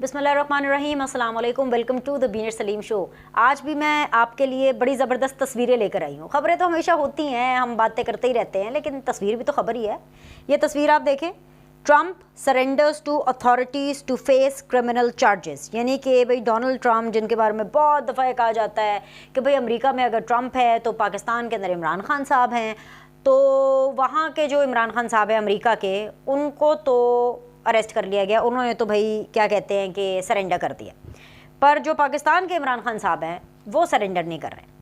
बिस्मिल्लाहिर्रहमानिर्रहीम, अस्सलाम वालेकुम, वेलकम टू द बीनर सलीम शो। आज भी मैं आपके लिए बड़ी ज़बरदस्त तस्वीरें लेकर आई हूँ। ख़बरें तो हमेशा होती हैं, हम बातें करते ही रहते हैं, लेकिन तस्वीर भी तो ख़बर ही है। ये तस्वीर आप देखें, Trump surrenders to authorities to face criminal charges, यानी कि भाई डोनाल्ड ट्रंप, जिनके बारे में बहुत दफ़ा कहा जाता है कि भाई अमेरिका में अगर ट्रंप है तो पाकिस्तान के अंदर इमरान खान साहब हैं, तो वहाँ के जो इमरान खान साहब हैं अमेरिका के, उनको तो अरेस्ट कर लिया गया। उन्होंने तो भाई क्या कहते हैं कि सरेंडर कर दिया। पर जो पाकिस्तान के इमरान खान साहब हैं वो सरेंडर नहीं कर रहे हैं।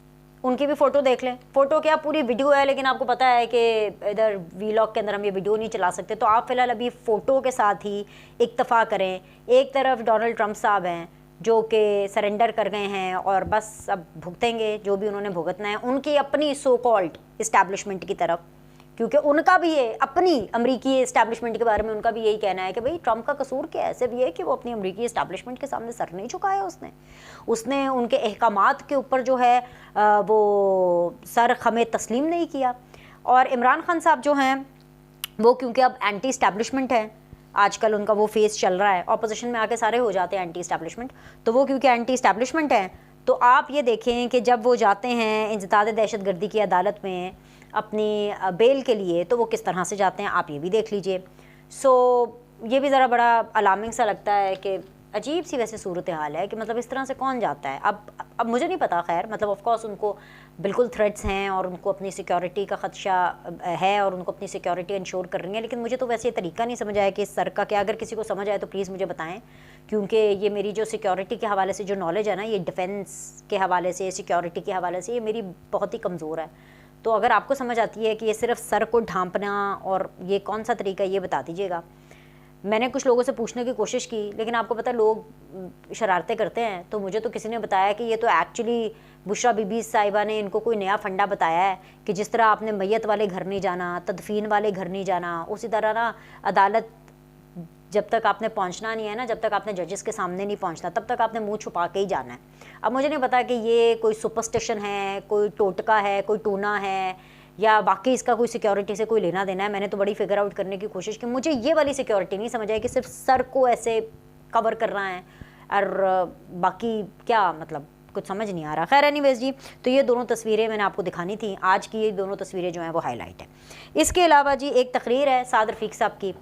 उनकी भी फ़ोटो देख लें, फ़ोटो क्या पूरी वीडियो है, लेकिन आपको पता है कि इधर वीलॉग के अंदर हम ये वीडियो नहीं चला सकते, तो आप फ़िलहाल अभी फ़ोटो के साथ ही इक्तफ़ा करें। एक तरफ डोनाल्ड ट्रंप साहब हैं जो कि सरेंडर कर गए हैं और बस अब भुगतेंगे जो भी उन्होंने भुगतना है उनकी अपनी सो कॉल्ड इस्टेब्लिशमेंट की तरफ, क्योंकि उनका भी ये अपनी अमरीकी इस्टेब्लिशमेंट के बारे में उनका भी यही कहना है कि भाई ट्रंप का कसूर क्या है। सिर्फ ये कि वो अपनी अमरीकी इस्टेब्लिशमेंट के सामने सर नहीं झुकाया उसने उनके अहकामात के ऊपर जो है वो सर खमे तस्लीम नहीं किया। और इमरान खान साहब जो हैं वो क्योंकि अब एंटी इस्टेब्लिशमेंट है, आजकल उनका वो फेस चल रहा है, ऑपोजिशन में आके सारे हो जाते हैं एंटी इस्टेब्लिशमेंट, तो वो क्योंकि एंटी इस्टेब्लिशमेंट है तो आप ये देखें कि जब वो जाते हैं इंसदाद दहशतगर्दी की अदालत में अपनी बेल के लिए तो वो किस तरह से जाते हैं, आप ये भी देख लीजिए। ये भी ज़रा बड़ा अलार्मिंग सा लगता है कि अजीब सी वैसे सूरत हाल है कि मतलब इस तरह से कौन जाता है। अब मुझे नहीं पता, खैर मतलब ऑफ कोर्स उनको बिल्कुल थ्रेट्स हैं और उनको अपनी सिक्योरिटी का ख़दशा है और उनको अपनी सिक्योरिटी इंश्योर कर रही है, लेकिन मुझे तो वैसे ये तरीका नहीं समझ आया कि इस सर का, कि अगर किसी को समझ आए तो प्लीज़ मुझे बताएं, क्योंकि ये मेरी जो सिक्योरिटी के हवाले से जो नॉलेज है ना, ये डिफेंस के हवाले से, सिक्योरिटी के हवाले से, ये मेरी बहुत ही कमज़ोर है। तो अगर आपको समझ आती है कि ये सिर्फ सर को ढांपना और ये कौन सा तरीका है, ये बता दीजिएगा। मैंने कुछ लोगों से पूछने की कोशिश की, लेकिन आपको पता है लोग शरारतें करते हैं, तो मुझे तो किसी ने बताया कि ये तो एक्चुअली बुशरा बीबी साहिबा ने इनको कोई नया फंडा बताया है कि जिस तरह आपने मैयत वाले घर नहीं जाना, तदफीन वाले घर नहीं जाना, उसी तरह ना अदालत जब तक आपने पहुंचना नहीं है ना, जब तक आपने जजेस के सामने नहीं पहुंचना, तब तक आपने मुंह छुपा के ही जाना है। अब मुझे नहीं पता कि ये कोई सुपरस्टिशन है, कोई टोटका है, कोई टूना है, या बाकी इसका कोई सिक्योरिटी से कोई लेना देना है। मैंने तो बड़ी फिगर आउट करने की कोशिश की, मुझे ये वाली सिक्योरिटी नहीं समझ आई कि सिर्फ सर को ऐसे कवर करना है और बाकी क्या, मतलब कुछ समझ नहीं आ रहा। खैर एनीवेज जी, तो ये दोनों तस्वीरें मैंने आपको दिखानी थी। आज की ये दोनों तस्वीरें जो हैं वो हाईलाइट है। इसके अलावा जी एक तकरीर है साद रफ़ीक साहब की,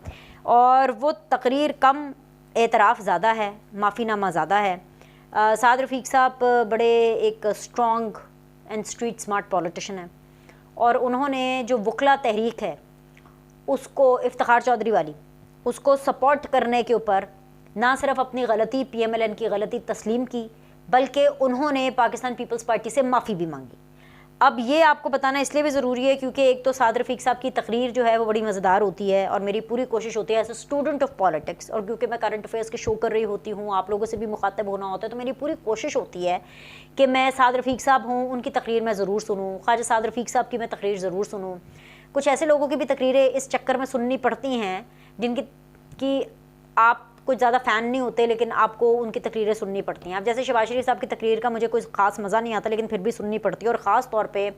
और वो तकरीर कम एतराफ़ ज़्यादा है, माफ़ीनामा ज़्यादा है। साद रफ़ीक साहब बड़े एक strong and street smart politician है, और उन्होंने जो वकला तहरीक है उसको, इफ्तिखार चौधरी वाली, उसको सपोर्ट करने के ऊपर ना सिर्फ अपनी गलती, PMLN की गलती तस्लीम की, बल्कि उन्होंने पाकिस्तान पीपल्स पार्टी से माफ़ी भी मांगी। अब ये आपको बताना इसलिए भी ज़रूरी है क्योंकि एक तो साद रफ़ीक साहब की तकरीर जो है वो बड़ी मज़ेदार होती है, और मेरी पूरी कोशिश होती है as a student of politics, और क्योंकि मैं करंट अफेयर्स के शो कर रही होती हूँ, आप लोगों से भी मुखातब होना होता है, तो मेरी पूरी कोशिश होती है कि मैं साद रफ़ीक साहब हूँ उनकी तकरीर मैं ज़रूर सुनूँ, ख्वाजा साद रफ़ीक साहब की मैं तकरीर ज़रूर सुनूँ। कुछ ऐसे लोगों की भी तकरीरें इस चक्कर में सुननी पड़ती हैं जिनकी आप कुछ ज़्यादा फ़ैन नहीं होते, लेकिन आपको उनकी तकरीरें सुननी पड़ती हैं। अब जैसे शहबाज शरीफ साहब की तकरीर का मुझे कोई ख़ास मज़ा नहीं आता, लेकिन फिर भी सुननी पड़ती है, और ख़ास तौर पे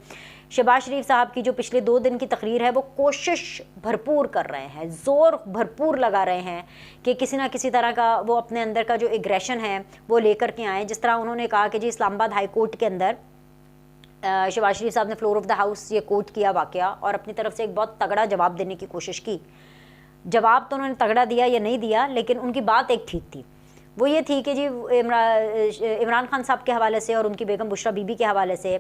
शहबाज शरीफ साहब की जो पिछले 2 दिन की तकरीर है वो कोशिश भरपूर कर रहे हैं, ज़ोर भरपूर लगा रहे हैं कि किसी ना किसी तरह का वो अपने अंदर का जो एग्रेशन है वो लेकर के आएँ। जिस तरह उन्होंने कहा कि जी इस्लामाबाद हाई कोर्ट के अंदर शहबाज शरीफ साहब ने फ्लोर ऑफ द हाउस ये कोट किया वाक़या, और अपनी तरफ से एक बहुत तगड़ा जवाब देने की कोशिश की। जवाब तो उन्होंने तगड़ा दिया या नहीं दिया, लेकिन उनकी बात एक ठीक थी, वो ये थी कि जी इमरान खान साहब के हवाले से और उनकी बेगम बुशरा बीबी के हवाले से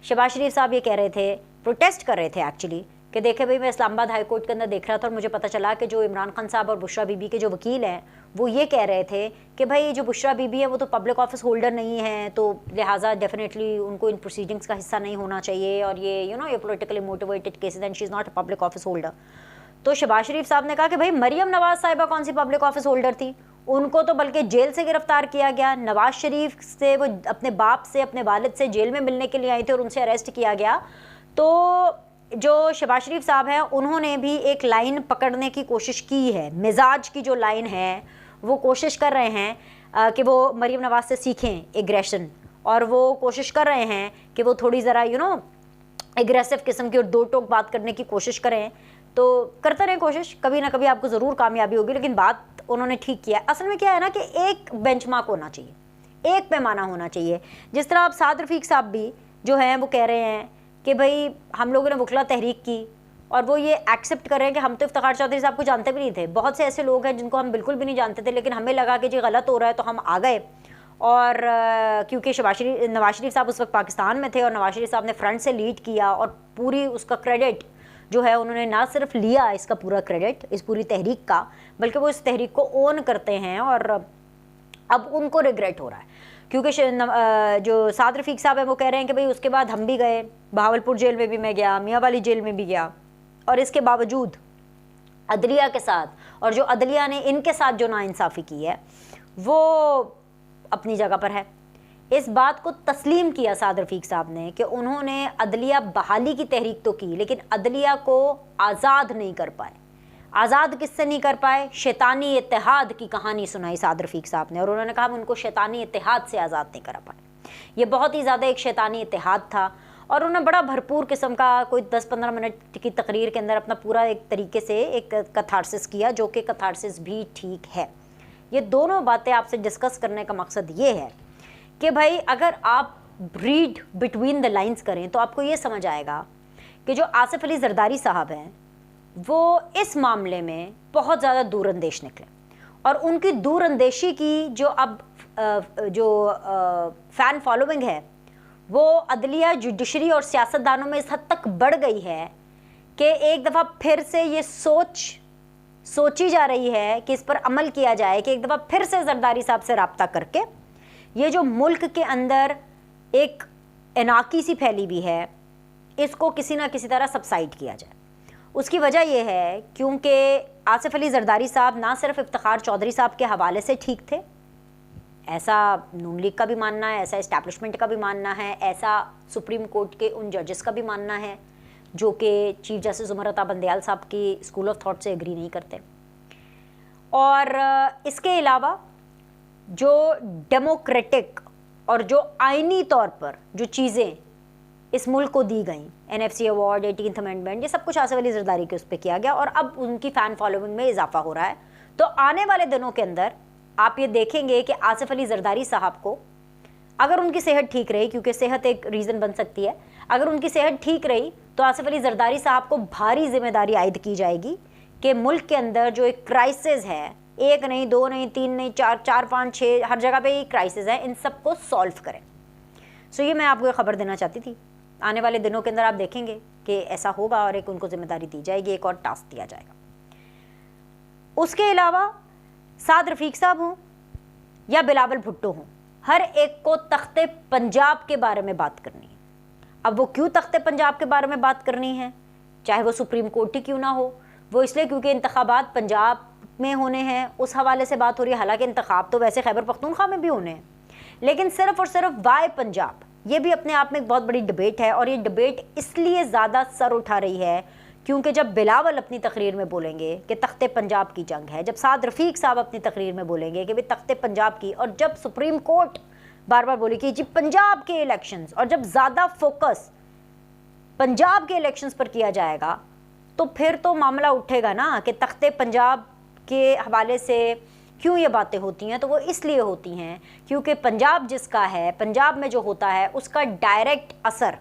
शहबाज शरीफ साहब ये कह रहे थे, प्रोटेस्ट कर रहे थे एक्चुअली, कि देखे भाई मैं इस्लामाबाद हाई कोर्ट के अंदर देख रहा था और मुझे पता चला कि जो इमरान खान साहब और बुशरा बीबी के जो वकील हैं वो ये कह रहे थे कि भाई जो बुशरा बीबी है वो तो पब्लिक ऑफिस होल्डर नहीं है, तो लिहाजा डेफिनेटली उनको इन प्रोसीडिंग्स का हिस्सा नहीं होना चाहिए, और ये ये politically motivated cases and she is not a public office holder. तो शहबाज शरीफ साहब ने कहा कि भाई मरियम नवाज साहिबा कौन सी पब्लिक ऑफिस होल्डर थी, उनको तो बल्कि जेल से गिरफ्तार किया गया। नवाज शरीफ से वो अपने बाप से, अपने वालिद से जेल में मिलने के लिए आई थे और उनसे अरेस्ट किया गया। तो जो शहबाज शरीफ साहब हैं उन्होंने भी एक लाइन पकड़ने की कोशिश की है, मिजाज की जो लाइन है वो कोशिश कर रहे हैं कि वो मरियम नवाज से सीखें एग्रेशन, और वो कोशिश कर रहे हैं कि वो थोड़ी ज़रा एग्रेसिव किस्म की और दो टोक बात करने की कोशिश करें। तो करते रहें कोशिश, कभी ना कभी आपको ज़रूर कामयाबी होगी। लेकिन बात उन्होंने ठीक किया। असल में क्या है ना कि एक बेंचमार्क होना चाहिए, एक पैमाना होना चाहिए। जिस तरह आप साद रफ़ीक साहब भी जो हैं वो कह रहे हैं कि भाई हम लोगों ने वकला तहरीक की, और वो ये एक्सेप्ट कर रहे हैं कि हम तो इफ्तिखार चौधरी साहब को जानते भी नहीं थे। बहुत से ऐसे लोग हैं जिनको हम बिल्कुल भी नहीं जानते थे, लेकिन हमें लगा कि जी गलत हो रहा है तो हम आ गए। और क्योंकि नवाज शरीफ साहब उस वक्त पाकिस्तान में थे और नवाज शरीफ साहब ने फ्रंट से लीड किया और पूरी उसका क्रेडिट जो है उन्होंने ना सिर्फ लिया इसका पूरा क्रेडिट इस पूरी तहरीक का, बल्कि वो इस तहरीक को ओन करते हैं। और अब उनको रिग्रेट हो रहा है क्योंकि जो साद रफ़ीक साहब है वो कह रहे हैं कि भाई उसके बाद हम भी गए, बहावलपुर जेल में भी मैं गया, मियाँ वाली जेल में भी गया, और इसके बावजूद अदलिया के साथ और जो अदलिया ने इनके साथ जो नाइंसाफ़ी की है वो अपनी जगह पर है। इस बात को तस्लीम किया साद रफ़ीक साहब ने कि उन्होंने अदलिया बहाली की तहरीक तो की, लेकिन अदलिया को आज़ाद नहीं कर पाए। आज़ाद किससे नहीं कर पाए? शैतानी इत्तेहाद की कहानी सुनाई साद रफ़ीक साहब ने, और उन्होंने कहा हम उनको शैतानी इत्तेहाद से आज़ाद नहीं कर पाए। ये बहुत ही ज़्यादा एक शैतानी इत्तेहाद था, और उन्होंने बड़ा भरपूर किस्म का कोई 10-15 मिनट की तकरीर के अंदर अपना पूरा एक तरीके से एक कथारसिस किया, जो कि कथारसिस भी ठीक है। ये दोनों बातें आपसे डिस्कस करने का मकसद ये है कि भाई अगर आप रीड बिटवीन द लाइंस करें तो आपको ये समझ आएगा कि जो आसिफ अली जरदारी साहब हैं वो इस मामले में बहुत ज़्यादा दूरअंदेश निकले, और उनकी दूरअंदेशी की जो अब फ़ैन फॉलोइंग है वो अदलिया, जुडिशरी और सियासतदानों में इस हद तक बढ़ गई है कि एक दफ़ा फिर से ये सोची जा रही है कि इस पर अमल किया जाए, कि एक दफ़ा फिर से जरदारी साहब से रब्ता करके ये जो मुल्क के अंदर एक अनाकी सी फैली भी है इसको किसी ना किसी तरह सबसाइड किया जाए। उसकी वजह यह है क्योंकि आसिफ अली जरदारी साहब ना सिर्फ इफ्तिखार चौधरी साहब के हवाले से ठीक थे, ऐसा नून लीग का भी मानना है, ऐसा इस्टेब्लिशमेंट का भी मानना है, ऐसा सुप्रीम कोर्ट के उन जजेस का भी मानना है जो कि चीफ जस्टिस उमर अता बंदयाल साहब की स्कूल ऑफ थॉट से एग्री नहीं करते। और इसके अलावा जो डेमोक्रेटिक और जो आइनी तौर पर जो चीज़ें इस मुल्क को दी गई, NFC अवार्ड, 18th अमेंडमेंट, ये सब कुछ आसिफ अली जरदारी के उस पर किया गया, और अब उनकी फ़ैन फॉलोइंग में इजाफा हो रहा है। तो आने वाले दिनों के अंदर आप ये देखेंगे कि आसिफ अली जरदारी साहब को, अगर उनकी सेहत ठीक रही, क्योंकि सेहत एक रीज़न बन सकती है, अगर उनकी सेहत ठीक रही तो आसिफ अली जरदारी साहब को भारी जिम्मेदारी आयद की जाएगी कि मुल्क के अंदर जो एक क्राइसिस है, एक नहीं, दो नहीं, तीन नहीं, चार, पाँच, 6, हर जगह पे ये क्राइसिस है, इन सब को सॉल्व करें। सो ये मैं आपको खबर देना चाहती थी। आने वाले दिनों के अंदर आप देखेंगे कि ऐसा होगा और एक उनको जिम्मेदारी दी जाएगी, एक और टास्क दिया जाएगा। उसके अलावा साद रफ़ीक साहब हों या बिलावल भुट्टो हों, हर एक को तख्ते पंजाब के बारे में बात करनी है। अब वो क्यों तख्ते पंजाब के बारे में बात करनी है, चाहे वो सुप्रीम कोर्ट ही क्यों ना हो, वो इसलिए क्योंकि इंतखाबात पंजाब में होने हैं, उस हवाले से बात हो रही है। हालांकि इंतखाब तो वैसे खैबर पख्तूनख्वा में भी होने हैं, लेकिन सिर्फ और सिर्फ वाई पंजाब, ये भी अपने आप में एक बहुत बड़ी डिबेट है। और ये डिबेट इसलिए ज़्यादा सर उठा रही है क्योंकि जब बिलावल अपनी तकरीर में बोलेंगे कि तख्ते पंजाब की जंग है, जब साद रफ़ीक साहब अपनी तकरीर में बोलेंगे कि भाई तख्ते पंजाब की, और जब सुप्रीम कोर्ट बार बार बोले कि जी पंजाब के इलेक्शंस, और जब ज़्यादा फोकस पंजाब के इलेक्शंस पर किया जाएगा तो फिर तो मामला उठेगा ना कि तख्ते पंजाब के हवाले से क्यों ये बातें होती हैं। तो वो इसलिए होती हैं क्योंकि पंजाब जिसका है, पंजाब में जो होता है उसका डायरेक्ट असर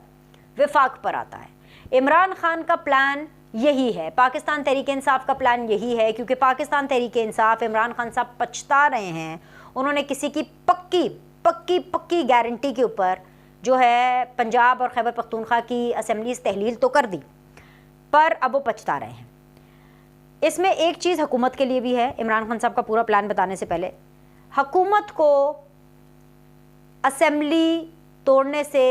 वफाक पर आता है। इमरान खान का प्लान यही है, पाकिस्तान तहरीक इंसाफ का प्लान यही है, क्योंकि पाकिस्तान तहरीक इंसाफ, इमरान खान साहब पछता रहे हैं, उन्होंने किसी की पक्की गारंटी के ऊपर जो है पंजाब और खैबर पख्तूनख्वा की असेंबलीज तहलील तो कर दी, पर अब वो पछता रहे हैं। इसमें एक चीज़ हुकूमत के लिए भी है, इमरान खान साहब का पूरा प्लान बताने से पहले हुकूमत को असेंबली तोड़ने से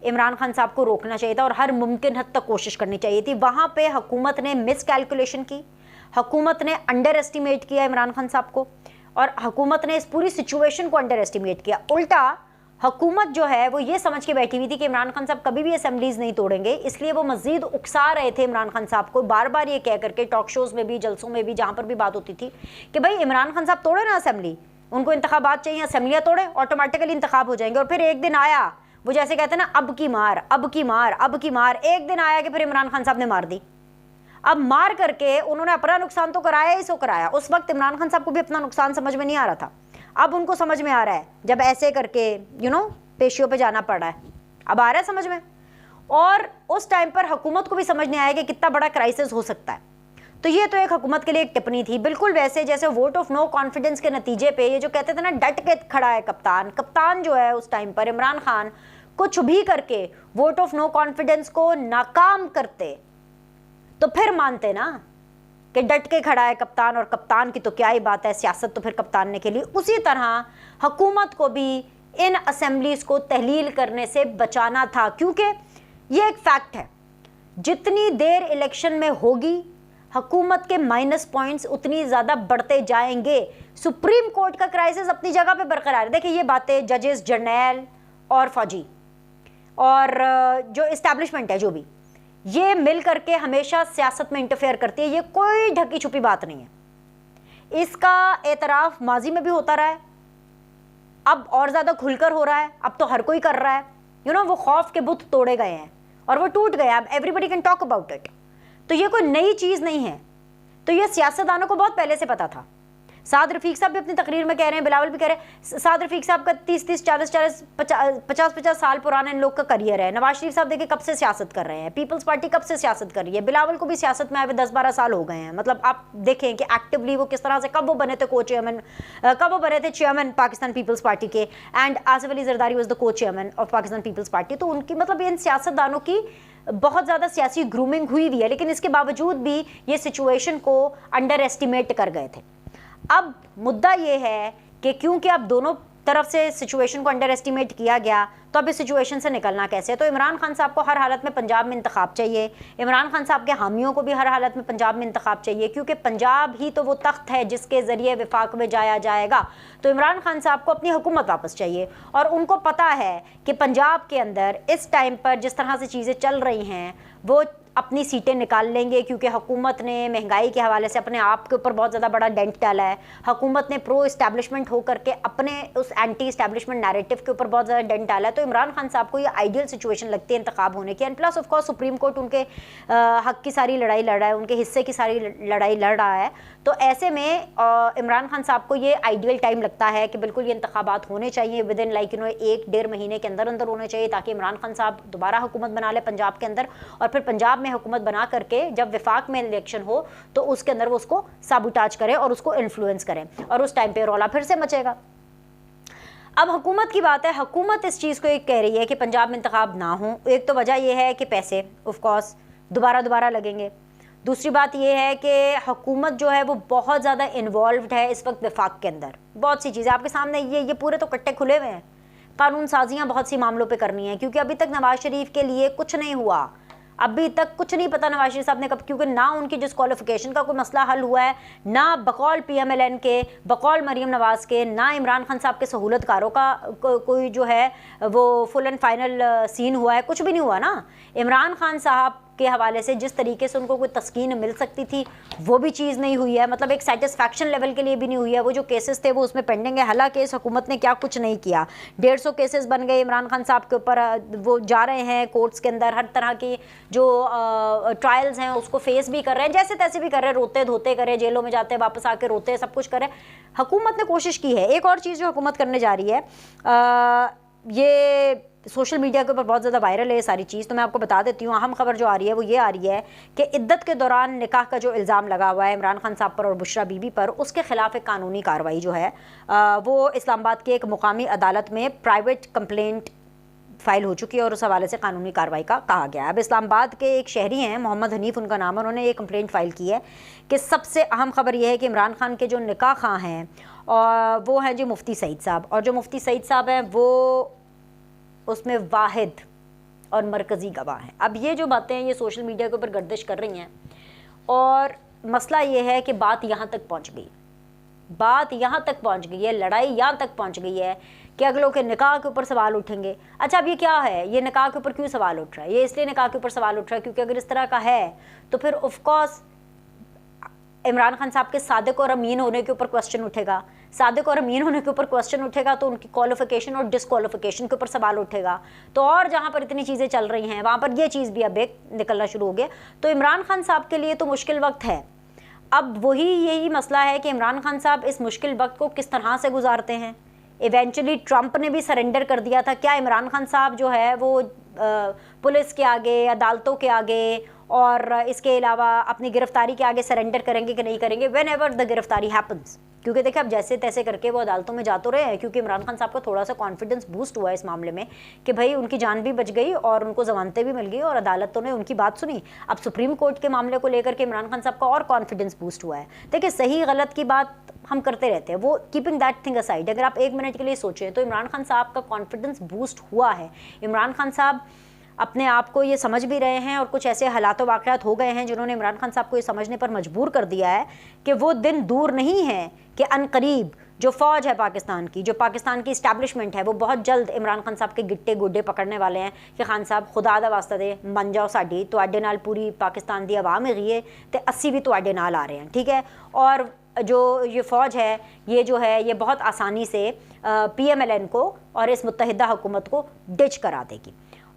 इमरान खान साहब को रोकना चाहिए था और हर मुमकिन हद तक कोशिश करनी चाहिए थी। वहाँ पे हुकूमत ने मिस कैलकुलेशन की, हुकूमत ने अंडर एस्टिमेट किया इमरान खान साहब को, और हुकूमत ने इस पूरी सिचुएशन को अंडर एस्टिमेट किया। उल्टा हुकूमत जो है वो ये समझ के बैठी हुई थी कि इमरान खान साहब कभी भी असेंबलीज नहीं तोड़ेंगे, इसलिए वो मज़ीद उकसा रहे थे इमरान खान साहब को, बार बार ये कह करके टॉक शोज़ में भी, जलसों में भी, जहाँ पर भी बात होती थी कि भाई इमरान खान साहब तोड़े ना असेंबली, उनको इंतखाबात चाहिए, असेंबलियाँ तोड़े, ऑटोमेटिकली इंतखाब हो जाएंगे। और फिर एक दिन आया, वो जैसे कहते हैं ना अब की मार, एक दिन आया कि फिर इमरान खान साहब ने मार दी। अब मार करके उन्होंने अपना नुकसान तो कराया ही सो कराया। उस वक्त इमरान खान साहब को भी अपना नुकसान समझ में नहीं आ रहा था, अब उनको समझ में आ रहा है जब ऐसे करके पेशियों पे जाना पड़ रहा है, अब आ रहा है समझ में। और उस टाइम पर हुकूमत को भी समझ नहीं आया कि कितना बड़ा क्राइसिस हो सकता है। तो ये तो एक हुकूमत के लिए एक टिप्पणी थी, बिल्कुल वैसे जैसे वोट ऑफ नो कॉन्फिडेंस के नतीजे पे ये जो कहते थे ना डट के खड़ा है कप्तान, कप्तान जो है उस टाइम पर इमरान खान कुछ भी करके वोट ऑफ नो कॉन्फिडेंस को नाकाम करते तो फिर मानते ना कि डट के खड़ा है कप्तान, और कप्तान की तो क्या ही बात है, सियासत तो फिर कप्तान ने खेली। उसी तरह हुकूमत को भी इन असेंबलीज को तहलील करने से बचाना था, क्योंकि ये एक फैक्ट है, जितनी देर इलेक्शन में होगी हुकूमत के माइनस पॉइंट्स उतनी ज़्यादा बढ़ते जाएंगे। सुप्रीम कोर्ट का क्राइसिस अपनी जगह पे बरकरार है। देखिए ये बातें जजेस, जर्नैल और फौजी और जो इस्टेब्लिशमेंट है जो भी, ये मिल करके हमेशा सियासत में इंटरफेयर करती है, ये कोई ढकी छुपी बात नहीं है। इसका एतराफ़ माजी में भी होता रहा है, अब और ज़्यादा खुलकर हो रहा है, अब तो हर कोई कर रहा है। वो खौफ के बुत तोड़े गए हैं और वो टूट गए, अब everybody can talk about it. तो ये कोई नई चीज़ नहीं है, तो ये सियासतदानों को बहुत पहले से पता था। साद रफीक साहब भी अपनी तकरीर में कह रहे हैं, बिलावल भी कह रहे हैं, साद रफीक साहब का 30-30, 40-40, 50-50 साल पुराना इन लोग का करियर है। नवाज शरीफ साहब देखिए कब से सियासत कर रहे हैं, पीपल्स पार्टी कब से सियासत कर रही है, बिलावल को भी सियासत में आए हुए 10-12 साल हो गए हैं। मतलब आप देखें कि एक्टिवली वो किस तरह से, कब वो बने थे को चेयरमैन, कब वो बने थे चेयरमैन पाकिस्तान पीपल्स पार्टी के, and Asif Ali Zardari was the co chairman of Pakistan peoples party. तो उनकी मतलब इन सियासतदानों की बहुत ज़्यादा सियासी ग्रूमिंग हुई भी है, लेकिन इसके बावजूद भी ये सिचुएशन को अंडर एस्टिमेट कर गए थे। अब मुद्दा ये है कि क्योंकि अब दोनों तरफ से सिचुएशन को अंडर एस्टिमेट किया गया, तो अब इस सिचुएशन से निकलना कैसे। तो इमरान खान साहब को हर हालत में पंजाब में इंतखाब चाहिए, इमरान खान साहब के हामियों को भी हर हालत में पंजाब में इंतखाब चाहिए, क्योंकि पंजाब ही तो वो तख्त है जिसके ज़रिए विफाक में जाया जाएगा। तो इमरान खान साहब को अपनी हुकूमत वापस चाहिए, और उनको पता है कि पंजाब के अंदर इस टाइम पर जिस तरह से चीज़ें चल रही हैं वो अपनी सीटें निकाल लेंगे, क्योंकि हुकूमत ने महंगाई के हवाले से अपने आप के ऊपर बहुत ज़्यादा बड़ा डेंट डाला है। हुकूमत ने प्रो इस्टेब्लिशमेंट होकर के अपने उस एंटी इस्टेब्लिशमेंट नैरेटिव के ऊपर बहुत ज़्यादा डेंट डाला है। तो इमरान खान साहब को ये आइडियल सिचुएशन लगती है इंतखाब होने की। And plus of course supreme court उनके हक की सारी लड़ाई लड़ रहा है, उनके हिस्से की सारी लड़ाई लड़ रहा है। तो ऐसे में इमरान खान साहब को ये आइडियल टाइम लगता है कि बिल्कुल ये इंतखाबात होने चाहिए विद इन 1-1.5 महीने के अंदर अंदर होने चाहिए, ताकि इमरान खान साहब दोबारा हुकूमत बना ले पंजाब के अंदर, और फिर पंजाब में हुकूमत बना करके जब विफाक में इलेक्शन हो तो उसके अंदर वो उसको साबुटाज करें और उसको इन्फ्लुएंस करें, और उस टाइम पे रौला फिर से मचेगा। अब हुकूमत की बात है, हुकूमत इस चीज़ को एक कह रही है कि पंजाब में इंतखाब ना हो। एक तो वजह यह है कि पैसे ऑफ कोर्स दोबारा लगेंगे, दूसरी बात यह है कि हुकूमत जो है वो बहुत ज़्यादा इन्वॉल्व्ड है इस वक्त विफाक के अंदर। बहुत सी चीज़ें आपके सामने ये पूरे तो कट्टे खुले हुए हैं, कानून साजियाँ बहुत सी मामलों पे करनी है, क्योंकि अभी तक नवाज शरीफ के लिए कुछ नहीं हुआ, अभी तक कुछ नहीं पता नवाज शरीफ साहब ने कब, क्योंकि ना उनकी डिस्क्वालिफिकेशन का कोई मसला हल हुआ है, ना बकौल PMLN के, बकौल मरीम नवाज के, ना इमरान खान साहब के सहूलतकारों का कोई जो है वो फुल एंड फाइनल सीन हुआ है, कुछ भी नहीं हुआ ना। इमरान खान साहब के हवाले से जिस तरीके से उनको कोई तस्कीन मिल सकती थी वो भी चीज़ नहीं हुई है, मतलब एक सेटिस्फैक्शन लेवल के लिए भी नहीं हुई है। वो जो केसेस थे वो उसमें पेंडिंग है, हालांकि इस हुकूमत ने क्या कुछ नहीं किया। 150 केसेस बन गए इमरान खान साहब के ऊपर, वो जा रहे हैं कोर्ट्स के अंदर, हर तरह की जो ट्रायल्स हैं उसको फेस भी कर रहे हैं, जैसे तैसे भी कर रहे हैं, रोते धोते करे, जेलों में जाते वापस आके रोते, सब कुछ करे। हुकूमत ने कोशिश की है। एक और चीज़ जो हुकूमत करने जा रही है, ये सोशल मीडिया के ऊपर बहुत ज़्यादा वायरल है ये सारी चीज़, तो मैं आपको बता देती हूँ। अहम खबर जो आ रही है वो ये आ रही है कि इद्दत के दौरान निकाह का जो इल्ज़ाम लगा हुआ है इमरान खान साहब पर और बुशरा बीबी पर, उसके ख़िलाफ़ एक कानूनी कार्रवाई जो है वो इस्लामाबाद की एक मुकामी अदालत में प्राइवेट कंप्लेंट फ़ाइल हो चुकी है, और उस हवाले से कानूनी कार्रवाई का कहा गया है। अब इस्लामाबाद के एक शहरी हैं, मोहम्मद हनीफ उनका नाम है, उन्होंने ये कंप्लेंट फ़ाइल की है कि सबसे अहम खबर यह है कि इमरान खान के जो निकाह खां हैं और वो हैं जी मुफ्ती सईद साहब, और जो मुफ्ती सईद साहब हैं वो उसमें वाहिद और मरकज़ी गवाह हैं। अब ये जो बातें हैं ये सोशल मीडिया के ऊपर गर्दिश कर रही हैं, और मसला ये है कि बात यहाँ तक पहुँच गई, बात यहाँ तक पहुँच गई है, लड़ाई यहाँ तक पहुँच गई है कि अगलों के निकाह के ऊपर सवाल उठेंगे। अच्छा, अब ये क्या है, ये निकाह के ऊपर क्यों सवाल उठ रहा है? ये इसलिए निकाह के ऊपर सवाल उठ रहा है क्योंकि अगर इस तरह का है तो फिर ऑफ कोर्स इमरान खान साहब के सादिक और अमीन होने के ऊपर क्वेश्चन उठेगा, सादिक और अमीन होने के ऊपर क्वेश्चन उठेगा तो उनकी क्वालिफिकेशन और डिसक्वालिफिकेशन के ऊपर सवाल उठेगा। तो और जहाँ पर इतनी चीज़ें चल रही हैं वहाँ पर ये चीज़ भी अब एक निकलना शुरू हो गया। तो इमरान खान साहब के लिए तो मुश्किल वक्त है। अब वही यही मसला है कि इमरान खान साहब इस मुश्किल वक्त को किस तरह से गुजारते हैं। इवेंचुअली ट्रंप ने भी सरेंडर कर दिया था। क्या इमरान खान साहब जो है वो पुलिस के आगे, अदालतों के आगे और इसके अलावा अपनी गिरफ्तारी के आगे सरेंडर करेंगे कि नहीं करेंगे व्हेन एवर द गिरफ्तारी हैपन्स? क्योंकि देखिए अब जैसे तैसे करके वो अदालतों में जा तो रहे हैं, क्योंकि इमरान खान साहब को थोड़ा सा कॉन्फिडेंस बूस्ट हुआ है इस मामले में कि भाई उनकी जान भी बच गई और उनको जमानतें भी मिल गई और अदालतों ने उनकी बात सुनी। अब सुप्रीम कोर्ट के मामले को लेकर के इमरान खान साहब का और कॉन्फिडेंस बूस्ट हुआ है। देखिए सही गलत की बात हम करते रहते हैं, वो कीपिंग दैट थिंग असाइड, अगर आप एक मिनट के लिए सोचें तो इमरान खान साहब का कॉन्फिडेंस बूस्ट हुआ है। इमरान खान साहब अपने आप को ये समझ भी रहे हैं और कुछ ऐसे हालात वाक़यात हो गए हैं जिन्होंने इमरान खान साहब को ये समझने पर मजबूर कर दिया है कि वो दिन दूर नहीं है कि अनकरीब जो फ़ौज है पाकिस्तान की, जो पाकिस्तान की इस्टेब्लिशमेंट है, वो बहुत जल्द इमरान खान साहब के गिट्टे गुड्डे पकड़ने वाले हैं कि खान साहब खुदा दा वास्ता दे बन जाओ साड़ी, तुहाडे नाल पूरी पाकिस्तान दी आवाम हैगी है ते अस्सी भी तुहाडे नाल आ रहे हैं, ठीक है। और जो ये फ़ौज है ये बहुत आसानी से PMLN को और इस मुत्तहिदा हुकूमत को डिच करा देगी।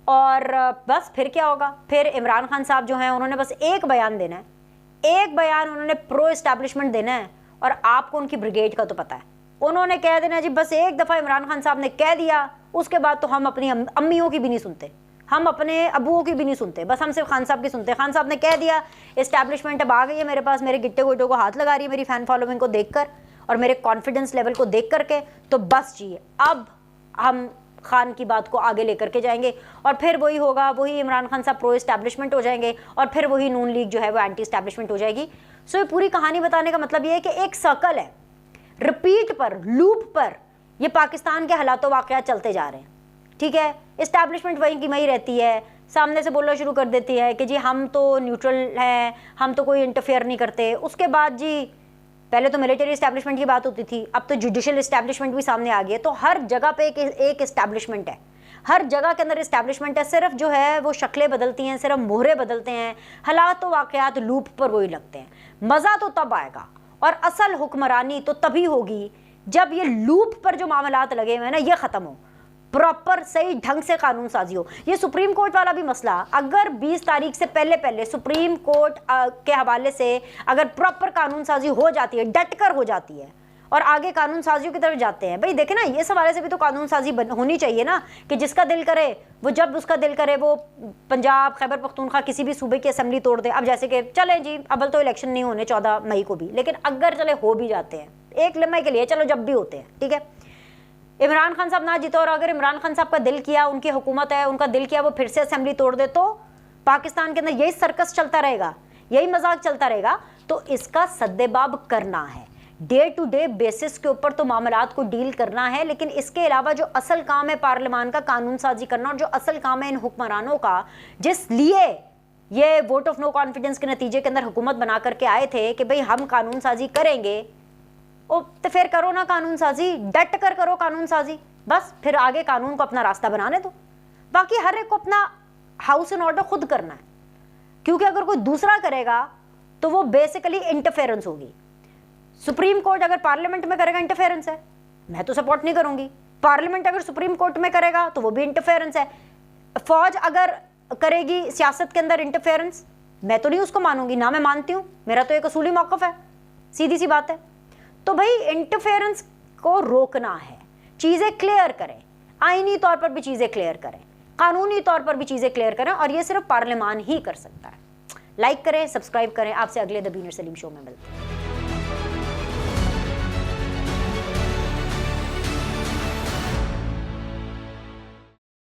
और बस फिर क्या होगा, फिर इमरान खान साहब जो हैं उन्होंने बस एक बयान देना है, एक बयान उन्होंने प्रो इस्टेब्लिशमेंट देना है। और आपको उनकी ब्रिगेड का तो पता है, उन्होंने कह देना जी बस एक दफ़ा इमरान खान साहब ने कह दिया, उसके बाद तो हम अपनी अम्मियों की भी नहीं सुनते, हम अपने अबुओं की भी नहीं सुनते, बस हम सिर्फ खान साहब की सुनते हैं। खान साहब ने कह दिया, इस्टेब्लिशमेंट अब आ गई है मेरे पास, मेरे गिट्टे गोटों को हाथ लगा रही है मेरी फ़ैन फॉलोइंग को देखकर और मेरे कॉन्फिडेंस लेवल को देख करके, तो बस जी अब हम खान की बात को आगे लेकर के जाएंगे और फिर वही होगा, वही इमरान खान साहब प्रो इस्टेब्लिशमेंट हो जाएंगे और फिर वही नून लीग जो है वो एंटी इस्टेब्लिशमेंट हो जाएगी। सो ये पूरी कहानी बताने का मतलब ये है कि एक सर्कल है, रिपीट पर, लूप पर ये पाकिस्तान के हालातों वाक़यात चलते जा रहे हैं, ठीक है। इस्टेब्लिशमेंट वहीं की वहीं रहती है, सामने से बोलना शुरू कर देती है कि जी हम तो न्यूट्रल हैं, हम तो कोई इंटरफेयर नहीं करते। उसके बाद जी पहले तो मिलिट्री इस्टेब्लिशमेंट की बात होती थी, अब तो जुडिशल इस्टेब्लिशमेंट भी सामने आ गई है। तो हर जगह पे एक इस्टेब्लिशमेंट है, हर जगह के अंदर इस्टेब्लिशमेंट है, सिर्फ जो है वो शक्लें बदलती हैं, सिर्फ मोहरे बदलते हैं, हालात तो वाक़यात लूप पर वही लगते हैं। मज़ा तो तब आएगा और असल हुक्मरानी तो तभी होगी जब ये लूप पर जो मामलात लगे हुए हैं ना ये ख़त्म हो, प्रॉपर सही ढंग से कानून साजी हो। ये सुप्रीम कोर्ट वाला भी मसला, अगर 20 तारीख से पहले सुप्रीम कोर्ट के हवाले से अगर प्रॉपर कानून साजी हो जाती है, डट कर हो जाती है और आगे कानून साजियों की तरफ जाते हैं, भाई देखे ना ये सवाले से भी तो कानून साजी होनी चाहिए ना, कि जिसका दिल करे वो जब उसका दिल करे वो पंजाब, खैबर पख्तूनख्वा किसी भी सूबे की असेंबली तोड़ दे। अब जैसे कि चले जी अव्वल तो इलेक्शन नहीं होने 14 मई को भी, लेकिन अगर चले हो भी जाते हैं एक लम्हे के लिए, चलो जब भी होते हैं, ठीक है, इमरान खान साहब ना जीते और अगर इमरान खान साहब का दिल किया, उनकी हुकूमत है, उनका दिल किया वो फिर से असेंबली तोड़ दे, तो पाकिस्तान के अंदर यही सर्कस चलता रहेगा, यही मजाक चलता रहेगा। तो इसका सद्देबाब करना है, डे टू डे बेसिस के ऊपर तो मामलात को डील करना है, लेकिन इसके अलावा जो असल काम है पार्लियामान का कानून साजी करना और जो असल काम है इन हुक्मरानों का, जिस लिए ये वोट ऑफ नो कॉन्फिडेंस के नतीजे के अंदर हुकूमत बना करके आए थे कि भाई हम कानून साजी करेंगे, तो फिर करो ना कानून साजी, डट कर करो कानून साजी, बस फिर आगे कानून को अपना रास्ता बनाने दो। बाकी हर एक को अपना हाउस इन ऑर्डर खुद करना है, क्योंकि अगर कोई दूसरा करेगा तो वो बेसिकली इंटरफेरेंस होगी। सुप्रीम कोर्ट अगर पार्लियामेंट में करेगा इंटरफेरेंस है, मैं तो सपोर्ट नहीं करूंगी। पार्लियामेंट अगर सुप्रीम कोर्ट में करेगा तो वो भी इंटरफेरेंस है। फौज अगर करेगी सियासत के अंदर इंटरफेरेंस, मैं तो नहीं उसको मानूंगी, ना मैं मानती हूँ, मेरा तो एक असूली मौक़िफ़ है, सीधी सी बात है। तो भाई इंटरफेरेंस को रोकना है, चीज़ें क्लियर करें, आईनी तौर पर भी चीज़ें क्लियर करें, कानूनी तौर पर भी चीज़ें क्लियर करें, और ये सिर्फ पार्लियामान ही कर सकता है। लाइक करें, सब्सक्राइब करें, आपसे अगले द बीनर सलीम शो में मिलते हैं।